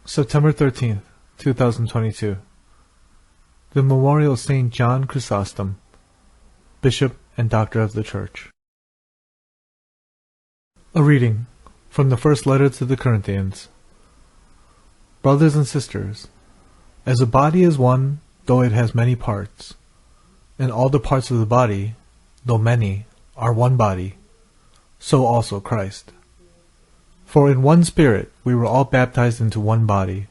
September 13th, 2022. The Memorial of St. John Chrysostom, Bishop and Doctor of the Church. A reading from the first letter to the Corinthians. Brothers and sisters, as a body is one, though it has many parts, and all the parts of the body, though many, are one body, so also Christ. For in one Spirit we were all baptized into one body,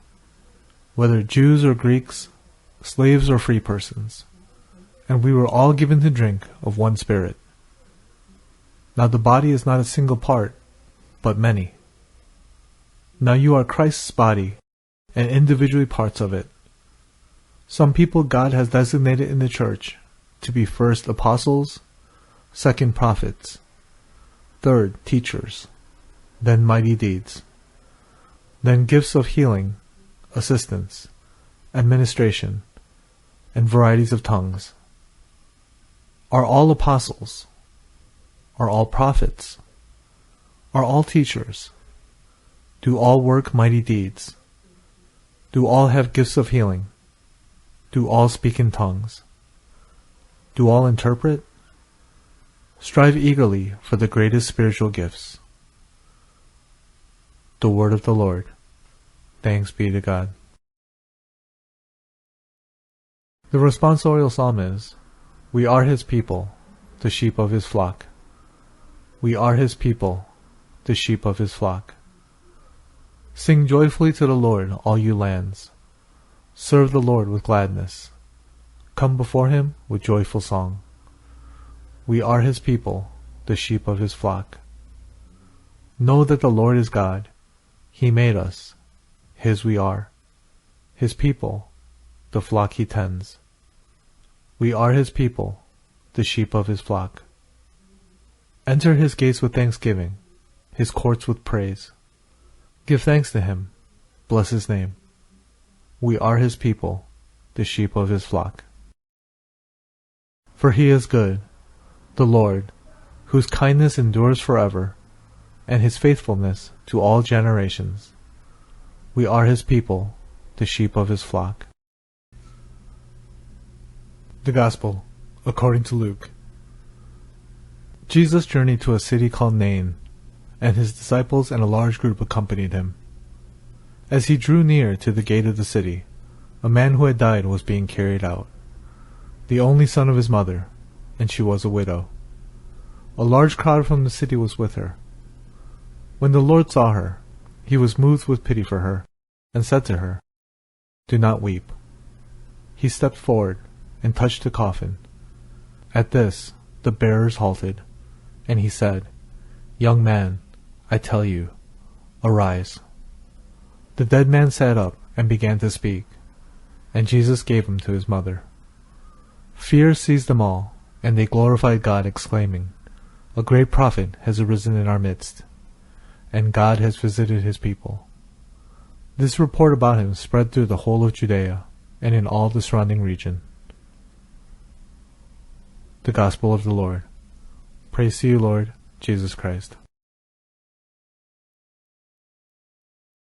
whether Jews or Greeks, slaves or free persons, and we were all given to drink of one Spirit. Now the body is not a single part, but many. Now you are Christ's body, and individually parts of it. Some people God has designated in the church to be first apostles, second prophets, third teachers, then mighty deeds, then gifts of healing, assistance, administration, and varieties of tongues. Are all apostles? Are all prophets? Are all teachers? Do all work mighty deeds? Do all have gifts of healing? Do all speak in tongues? Do all interpret? Strive eagerly for the greatest spiritual gifts. The word of the Lord. Thanks be to God. The responsorial psalm is, We are his people, the sheep of his flock. We are his people, the sheep of his flock. Sing joyfully to the Lord, all you lands. Serve the Lord with gladness. Come before him with joyful song. We are his people, the sheep of his flock. Know that the Lord is God. He made us. His we are. His people, the flock he tends. We are his people, the sheep of his flock. Enter his gates with thanksgiving, his courts with praise. Give thanks to him. Bless his name. We are his people, the sheep of his flock. For he is good, the Lord, whose kindness endures forever, and his faithfulness to all generations. We are his people, the sheep of his flock. The Gospel, according to Luke. Jesus journeyed to a city called Nain, and his disciples and a large group accompanied him. As he drew near to the gate of the city, a man who had died was being carried out, the only son of his mother, and she was a widow. A large crowd from the city was with her. When the Lord saw her, he was moved with pity for her, and said to her, Do not weep. He stepped forward and touched the coffin. At this, the bearers halted, and he said, Young man, I tell you, arise. The dead man sat up and began to speak, and Jesus gave him to his mother. Fear seized them all, and they glorified God, exclaiming, A great prophet has arisen in our midst, and God has visited his people. This report about him spread through the whole of Judea and in all the surrounding region. The Gospel of the Lord. Praise to you, Lord Jesus Christ.